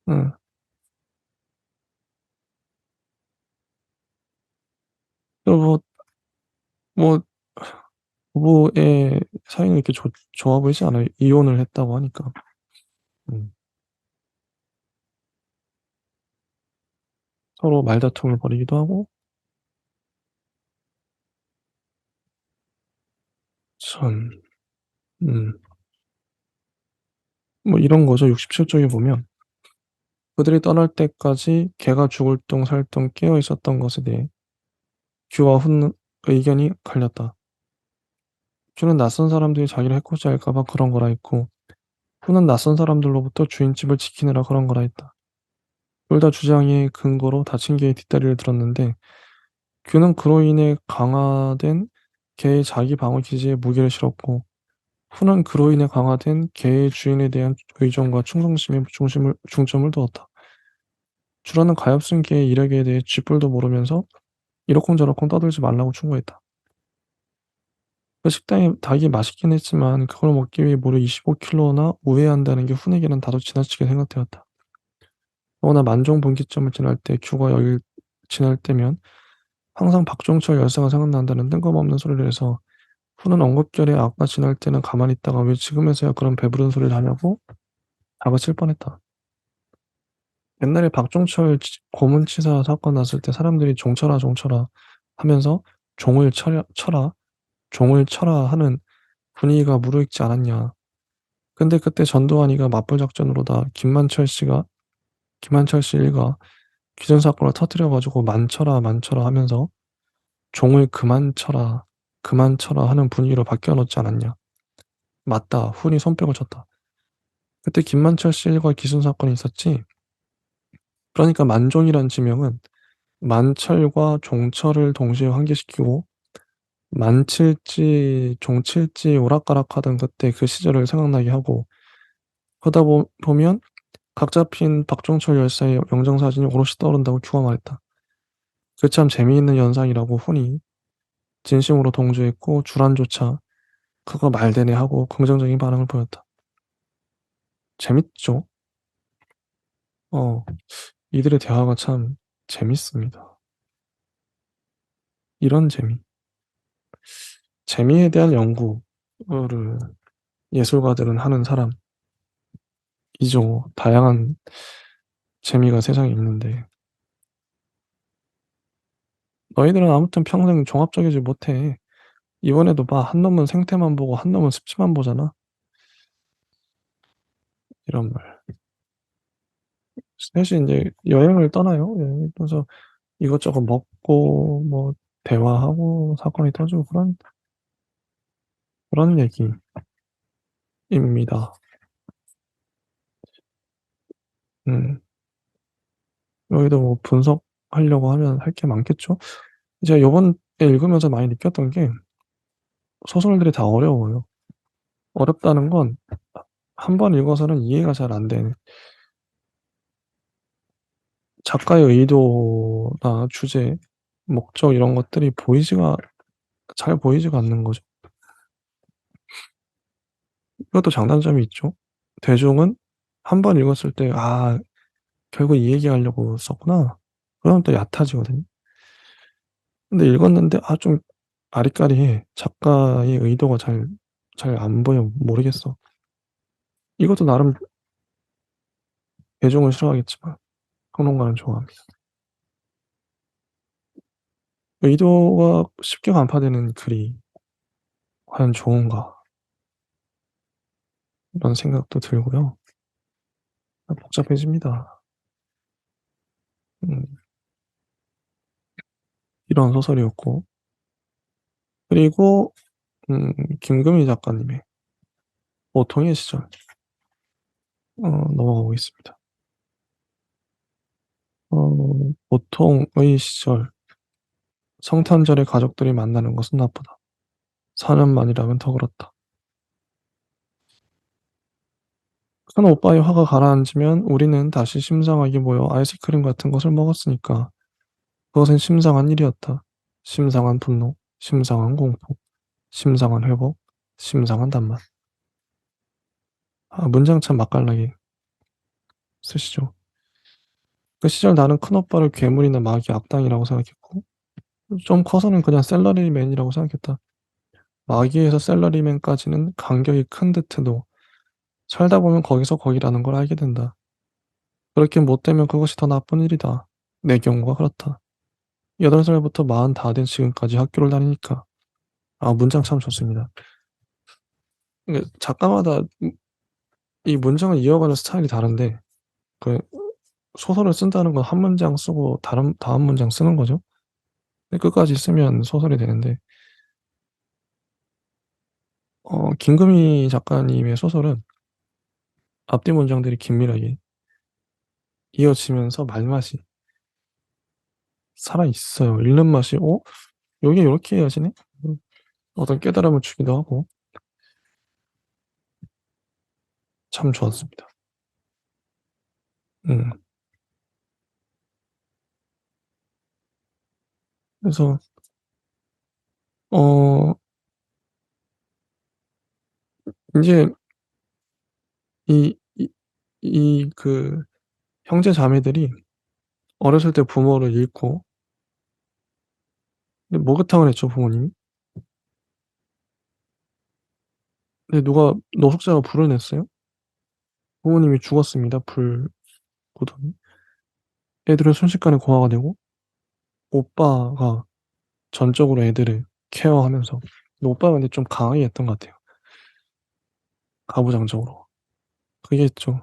응. 그리고 뭐 부부의 사이는 이렇게 좋아 보이지 않아요. 이혼을 했다고 하니까. 음. 서로 말다툼을 벌이기도 하고 참 음 뭐 이런 거죠. 67 쪽에 보면 그들이 떠날 때까지 개가 죽을 둥 살 둥 깨어 있었던 것에 대해 큐와 훈는 의견이 갈렸다. 큐는 낯선 사람들이 자기를 해코지 할까 봐 그런 거라 했고 훈은 낯선 사람들로부터 주인집을 지키느라 그런 거라 했다. 둘 다 주장의 근거로 다친 개의 뒷다리를 들었는데 큐는 그로 인해 강화된 개의 자기 방어 기제에 무게를 실었고 훈은 그로 인해 강화된 개의 주인에 대한 의존과 충성심에 중점을 두었다. 주라는 가엾은 개의 이력에 대해 쥐뿔도 모르면서 이러쿵저러쿵 떠들지 말라고 충고했다. 그 식당에 닭이 맛있긴 했지만 그걸 먹기 위해 무려 25km나 우회한다는 게 훈에게는 다소 지나치게 생각되었다. 더구나 만종 분기점을 지날 때 큐가 여길 지날 때면 항상 박종철 열사가 생각난다는 뜬금없는 소리를 해서 훈은 엉겁결에 아까 지날 때는 가만히 있다가 왜 지금에서야 그런 배부른 소리를 하냐고 다그칠 뻔했다. 옛날에 박종철 고문치사 사건 났을 때 사람들이 종철아 종철아 하면서 종을 쳐라 하는 분위기가 무르익지 않았냐. 근데 그때 전두환이가 맞불 작전으로다 김만철 씨 일가 기존 사건을 터뜨려 가지고 만쳐라 하면서 종을 그만 쳐라 하는 분위기로 바뀌어 놓지 않았냐. 맞다. 훈이 손뼉을 쳤다. 그때 김만철 씨 일가 기순 사건이 있었지. 그러니까 만종이란 지명은 만철과 종철을 동시에 환기시키고 만칠지 종칠지 오락가락하던 그때 그 시절을 생각나게 하고 그러다 보면 각 잡힌 박종철 열사의 영정사진이 오롯이 떠오른다고 큐가 말했다. 그 참 재미있는 연상이라고 훈이 진심으로 동조했고 주란조차 그거 말되네 하고 긍정적인 반응을 보였다. 재밌죠. 어 이들의 대화가 참 재밌습니다. 이런 재미. 재미에 대한 연구를 예술가들은 하는 사람이죠. 다양한 재미가 세상에 있는데 "너희들은 아무튼 평생 종합적이지 못해. 이번에도 봐. 한 놈은 생태만 보고 한 놈은 습지만 보잖아." 이런 말. 셋이 인제 여행을 떠나요. 여행을 떠서 이것저것 먹고 뭐 대화하고 사건이 터지고 그런 얘기입니다. 음. 여기도 뭐 분석하려고 하면 할 게 많겠죠. 제가 요번에 읽으면서 많이 느꼈던 게 소설들이 다 어려워요. 어렵다는 건 한 번 읽어서는 이해가 잘 안 되는 작가의 의도나 주제, 목적 이런 것들이 잘 보이지가 않는 거죠. 이것도 장단점이 있죠. 대중은 한 번 읽었을 때 '아 결국 이 얘기하려고 썼구나.' 그러면 또 얕아지거든요. 근데 읽었는데 좀 아리까리해. 작가의 의도가 잘 안 보여. 모르겠어. 이것도 나름 대중은 싫어하겠지만 평론가는 좋아합니다. 의도가 쉽게 간파되는 글이 과연 좋은가 이런 생각도 들고요. 복잡해집니다. 음 이런 소설이었고 그리고 김금희 작가님의 보통의 시절 넘어가 보겠습니다. 보통의 시절 성탄절에 가족들이 만나는 것은 나쁘다. 4년 만이라면 더 그렇다. 큰 오빠의 화가 가라앉으면 우리는 다시 심상하게 모여 아이스크림 같은 것을 먹었으니까 그것은 심상한 일이었다. 심상한 분노, 심상한 공포, 심상한 회복, 심상한 단맛. 문장 참 맛깔나게 쓰시죠. 그 시절 나는 큰오빠를 괴물이나 마귀 악당이라고 생각했고 좀 커서는 그냥 샐러리맨이라고 생각했다. 마귀에서 샐러리맨까지는 간격이 큰 듯해도 살다 보면 거기서 거기라는 걸 알게 된다. 그렇게 못되면 그것이 더 나쁜 일이다. 내 경우가 그렇다. 8살부터 40 다 된 지금까지 학교를 다니니까. 문장 참 좋습니다. 이게 작가마다 이 문장을 이어가는 스타일이 다른데 그 소설을 쓴다는 건 한 문장 쓰고 다음 문장 쓰는 거죠. 근데 끝까지 쓰면 소설이 되는데 김금희 작가님의 소설은 앞뒤 문장들이 긴밀하게 이어지면서 말맛이 살아 있어요. 읽는 맛이 '어 여기 요렇게 이어지네?' 음 어떤 깨달음을 주기도 하고 참 좋았습니다. 음 그래서 어 인제 그 형제 자매들이 어렸을 때 부모를 잃고 근데 목욕탕을 했죠 부모님이. 근데 누가 노숙자가 불을 냈어요. 부모님이 죽었습니다 불구덩이. 애들은 순식간에 고아가 되고 오빠가 전적으로 애들을 케어하면서 근데 오빠가 근데 좀 강하게 했던 것 같아요 가부장적으로. 그게 좀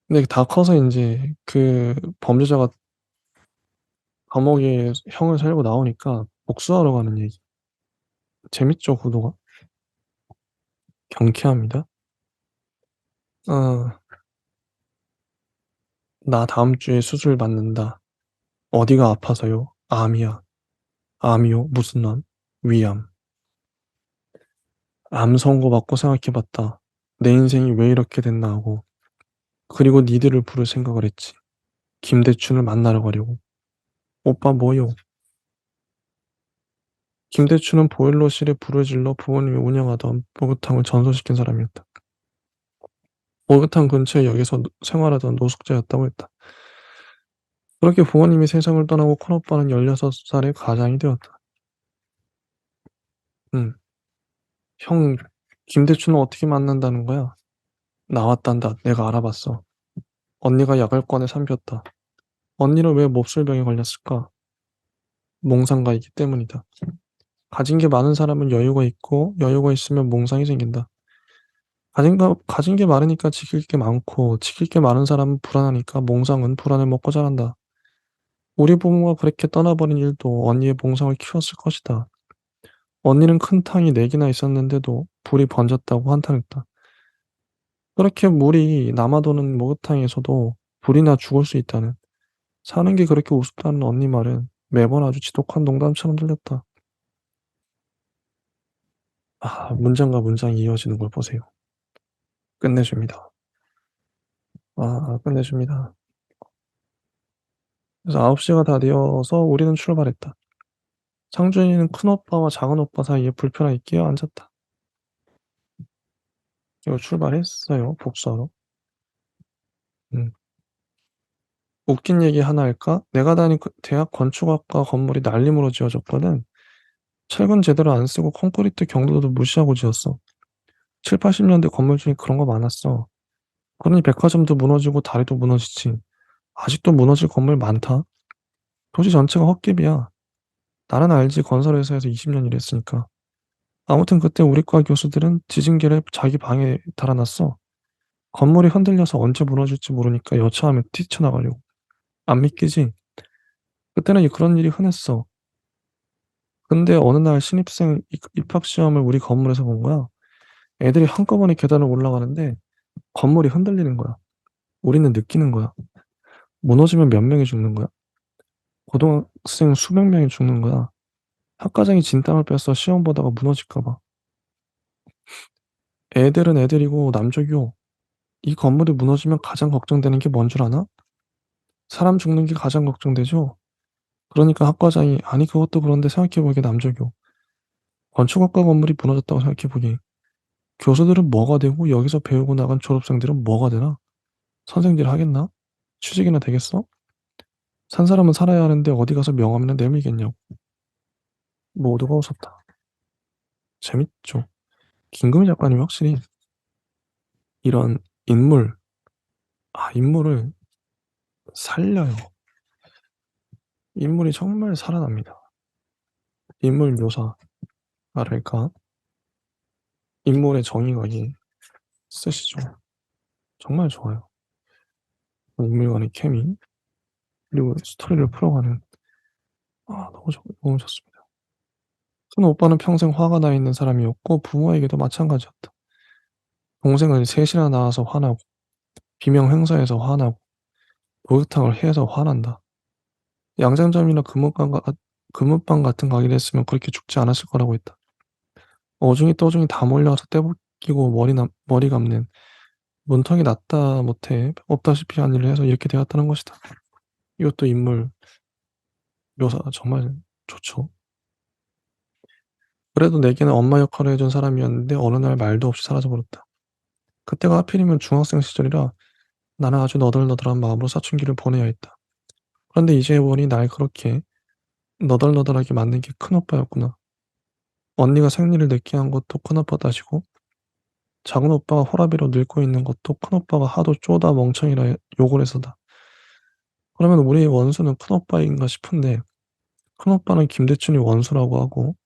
근데 다 커서 인제 그 범죄자가 감옥에 형을 살고 나오니까 복수하러 가는 얘기. 재밌죠 구도가. 경쾌합니다. 어 "나 다음 주에 수술 받는다. 어디가 아파서요?" "암이야." "암이요? 무슨 암?" "위암." "암 선고받고 생각해 봤다. 내 인생이 왜 이렇게 됐나 하고 그리고 니들을 부를 생각을 했지. 김대춘을 만나러 가려고." "오빠 뭐요?" 김대춘은 보일러실에 불을 질러 부모님이 운영하던 목욕탕을 전소시킨 사람이었다. 목욕탕 근처의 역에서 생활하던 노숙자였다고 했다. 그렇게 부모님이 세상을 떠나고 큰오빠는 16살에 가장이 되었다. 음. "형 김대춘은 어떻게 만난다는 거야?" "나왔단다. 내가 알아봤어. 언니가 약을 꺼내 삼켰다." "언니는 왜 몹쓸 병에 걸렸을까?" "몽상가 있기 때문이다." 가진 게 많은 사람은 여유가 있고 여유가 있으면 몽상이 생긴다. 가진 게 많으니까 지킬 게 많고 지킬 게 많은 사람은 불안하니까 몽상은 불안을 먹고 자란다. 우리 부모가 그렇게 떠나버린 일도 언니의 몽상을 키웠을 것이다. 언니는 큰 탕이 4개나 있었는데도 불이 번졌다고 한탄했다. 그렇게 물이 남아도는 목욕탕에서도 불이 나 죽을 수 있다는, 사는 게 그렇게 우습다는 언니 말은 매번 아주 지독한 농담처럼 들렸다. 문장과 문장이 이어지는 걸 보세요. 끝내줍니다. 끝내줍니다. 그래서 9시가 다 되어서 우리는 출발했다. 상준이는 큰오빠와 작은오빠 사이에 불편하게 끼어 앉았다. 그리고 출발했어요, 복수하러. 음. 웃긴 얘기 하나 할까? 내가 다닌 그 대학 건축학과 건물이 난림으로 지어졌거든. 철근 제대로 안 쓰고 콘크리트 경도도 무시하고 지었어. 70-80년대 건물 중에 그런 거 많았어. 그러니 백화점도 무너지고 다리도 무너지지. 아직도 무너질 건물 많다. 도시 전체가 헛개비야. 나는 알지, 건설회사에서 20년 일했으니까. 아무튼 그때 우리과 교수들은 지진계를 자기 방에 달아놨어. 건물이 흔들려서 언제 무너질지 모르니까 여차하면 뛰쳐나가려고. 안 믿기지? 그때는 그런 일이 흔했어. 근데 어느 날 신입생 입학 시험을 우리 건물에서 본 거야. 애들이 한꺼번에 계단을 올라가는데 건물이 흔들리는 거야. 우리는 느끼는 거야. 무너지면 몇 명이 죽는 거야. 고등학생 수백 명이 죽는 거야. 학과장이 진땀을 빼서 시험 보다가 무너질까 봐. 애들은 애들이고 남족이요. 이 건물이 무너지면 가장 걱정되는 게 뭔 줄 아나? 사람 죽는 게 가장 걱정되죠. 그러니까 학과장이, 아니 그것도 그런데 생각해보게 남족이요. 건축학과 건물이 무너졌다고 생각해보게. 교수들은 뭐가 되고 여기서 배우고 나간 졸업생들은 뭐가 되나? 선생들 하겠나? 취직이나 되겠어? 산 사람은 살아야 하는데 어디 가서 명함이나 내밀겠냐고. 모두가 웃었다. 재밌죠. 김금희 작가님이 확실히 이런 인물, 인물을 살려요. 인물이 정말 살아납니다. 인물 묘사랄까? 인물의 정의감이 쓰시죠. 정말 좋아요. 인물 간의 케미, 그리고 스토리를 풀어가는, 너무 좋습니다. 큰 오빠는 평생 화가 나 있는 사람이었고 부모에게도 마찬가지였다. 동생은 셋이나 낳아서 화나고 비명 행사에서 화나고 목욕탕을 해서 화난다. 양장점이나 금은방 같은 가게를 했으면 그렇게 죽지 않았을 거라고 했다. 어중이 떠중이 다 몰려와서 떼벗기고 머리 감는 문턱이 낮다 못해 없다시피 한 일을 해서 이렇게 되었다는 것이다. 이것도 인물 묘사 정말 좋죠. 그래도 내게는 엄마 역할을 해준 사람이었는데 어느 날 말도 없이 사라져 버렸다. 그때가 하필이면 중학생 시절이라 나는 아주 너덜너덜한 마음으로 사춘기를 보내야 했다. 그런데 이제 보니 날 그렇게 너덜너덜하게 만든 게 큰오빠였구나. 언니가 생리를 늦게 한 것도 큰오빠 탓이고 작은 오빠가 호라비로 늙고 있는 것도 큰오빠가 하도 쪼다 멍청이라 욕을 해서다. 그러면 우리의 원수는 큰오빠인가 싶은데 큰오빠는 김대춘이 원수라고 하고,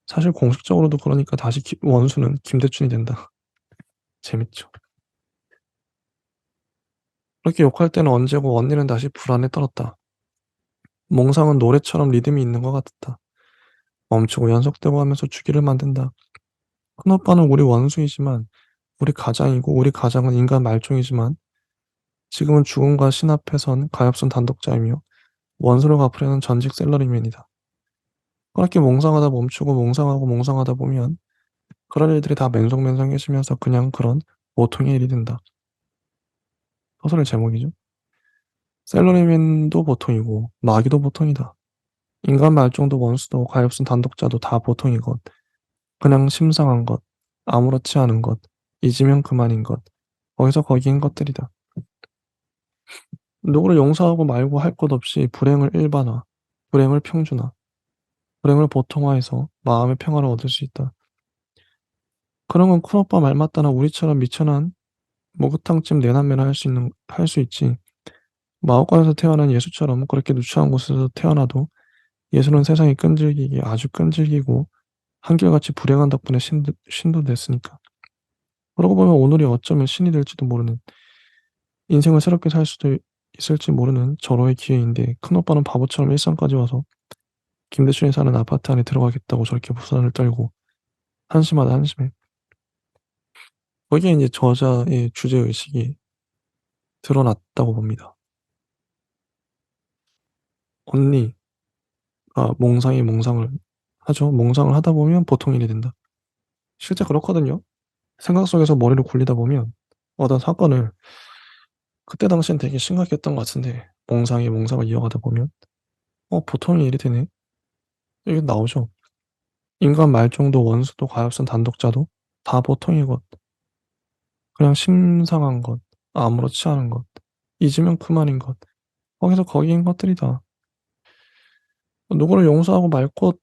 사실 공식적으로도 그러니까 다시 원수는 김대춘이 된다. 재밌죠. 그렇게 욕할 때는 언제고 언니는 다시 불안에 떨었다. 몽상은 노래처럼 리듬이 있는 것 같았다. 멈추고 연속되고 하면서 주기를 만든다. 큰오빠는 우리 원수이지만 우리 가장이고 우리 가장은 인간 말종이지만 지금은 죽음과 신 앞에선 가엾은 단독자이며 원수를 갚으려는 전직 셀러리맨이다. 그렇게 몽상하다 멈추고 몽상하고 몽상하다 보면 그런 일들이 다 맨성맨성해지면서 그냥 그런 보통의 일이 된다. 소설의 제목이죠. 셀러리맨도 보통이고 마귀도 보통이다. 인간 말종도 원수도 가엾은 단독자도 다 보통인 것. 그냥 심상한 것, 아무렇지 않은 것, 잊으면 그만인 것, 거기서 거기인 것들이다. 누구를 용서하고 말고 할 것 없이 불행을 일반화, 불행을 평준화, 불행을 보통화해서 마음의 평화를 얻을 수 있다. 그런 건 큰오빠 말 맞다나 우리처럼 미천한 목욕탕집 내남매나 할 수 있지. 마법관에서 태어난 예수처럼 그렇게 누추한 곳에서 태어나도 예수는 세상이 끈질기게 아주 끈질기고 한결같이 불행한 덕분에 신도 됐으니까. 그러고 보면 오늘이 어쩌면 신이 될지도 모르는, 인생을 새롭게 살 수도 있을지 모르는 절호의 기회인데, 큰오빠는 바보처럼 일산까지 와서 김대춘이 사는 아파트 안에 들어가겠다고 저렇게 부산을 떨고 한심하다 한심해. 거기에 이제 저자의 주제의식이 드러났다고 봅니다. 언니가 몽상이 몽상을 하죠. 몽상을 하다 보면 보통 일이 된다. 실제 그렇거든요. 생각 속에서 머리를 굴리다 보면 어떤 사건을, 그때 당시엔 되게 심각했던 것 같은데 몽상이 몽상을 이어가다 보면 보통 일이 되네. 이게 나오죠. 인간 말종도 원수도 가엾은 단독자도 다 보통의 것, 그냥 심상한 것, 아무렇지 않은 것, 잊으면 그만인 것, 거기서 거기인 것들이다. 누구를 용서하고 말 것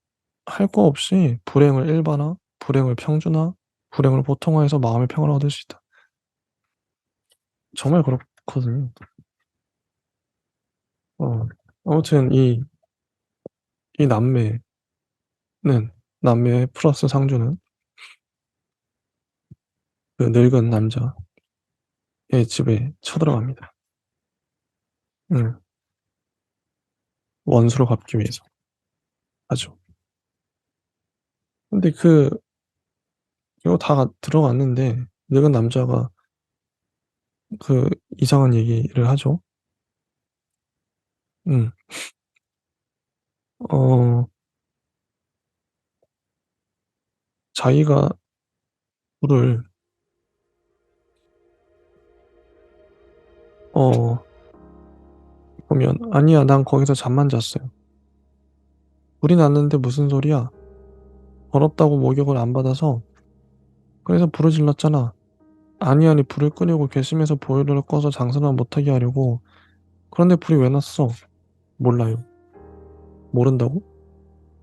할 거 없이 불행을 일반화, 불행을 평준화, 불행을 보통화해서 마음의 평화를 얻을 수 있다. 정말 그렇거든요. 어, 아무튼 이 남매 플러스 상주는 그 늙은 남자의 집에 쳐들어갑니다. 응, 원수로 갚기 위해서. 아주. 근데 이거 다 들어갔는데 늙은 남자가 그 이상한 얘기를 하죠. 응, 어, 자기가 불을, 어, 보면, 아니야, 난 거기서 잠만 잤어요. 불이 났는데 무슨 소리야? 더럽다고 목욕을 안 받아서 그래서 불을 질렀잖아. 아니, 아니, 불을 끄려고 괘씸해서 보일러를 꺼서 장사만 못하게 하려고. 그런데 불이 왜 났어? 몰라요. 모른다고?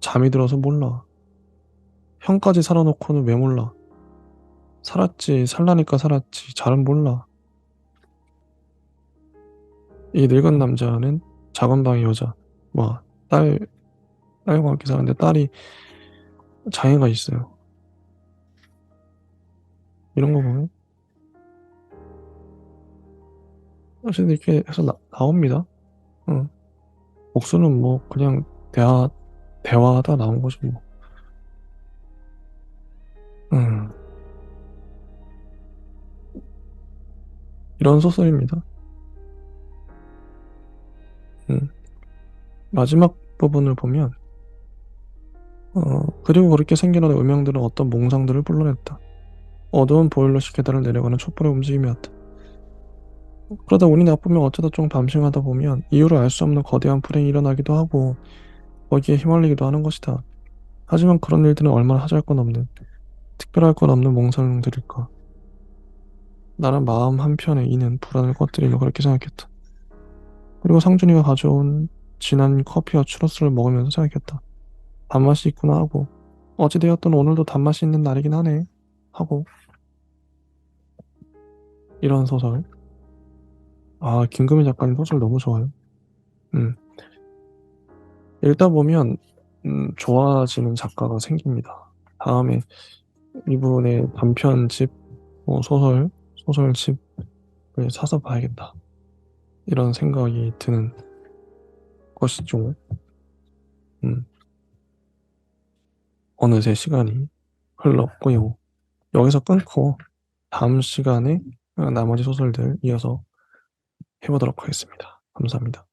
잠이 들어서 몰라. 형까지 살아놓고는 왜 몰라? 살았지, 살라니까 살았지. 잘은 몰라. 이 늙은 남자는 작은 방의 여자, 뭐, 딸, 딸과 함께 사는데 딸이 장애가 있어요. 이런 거 보면, 사실 이렇게 해서 나옵니다. 응. 복수는 뭐, 그냥 대화하다 나온 거죠, 뭐. 음, 이런 소설입니다. 음, 마지막 부분을 보면, 그리고 그렇게 생겨난 음영들은 어떤 몽상들을 불러냈다. 어두운 보일러식 계단을 내려가는 촛불의 움직임이었다. 그러다 운이 나쁘면 어쩌다 좀 밤싱하다 보면 이유를 알 수 없는 거대한 불행이 일어나기도 하고 거기에 휘말리기도 하는 것이다. 하지만 그런 일들은 얼마나 하잘것없는, 특별할 것 없는 몽상들일까. 나는 마음 한편에 이는 불안을 꺼뜨리며 그렇게 생각했다. 그리고 상준이가 가져온 진한 커피와 추러스를 먹으면서 생각했다. 단맛이 있구나 하고, 어찌되었든 오늘도 단맛이 있는 날이긴 하네 하고. 이런 소설. 김금희 작가님 소설 너무 좋아요. 음, 읽다 보면 좋아지는 작가가 생깁니다. 다음에 이분의 단편집, 뭐 소설집을 사서 봐야겠다. 이런 생각이 드는 것이죠. 음, 어느새 시간이 흘렀고요. 여기서 끊고 다음 시간에 나머지 소설들 이어서 해보도록 하겠습니다. 감사합니다.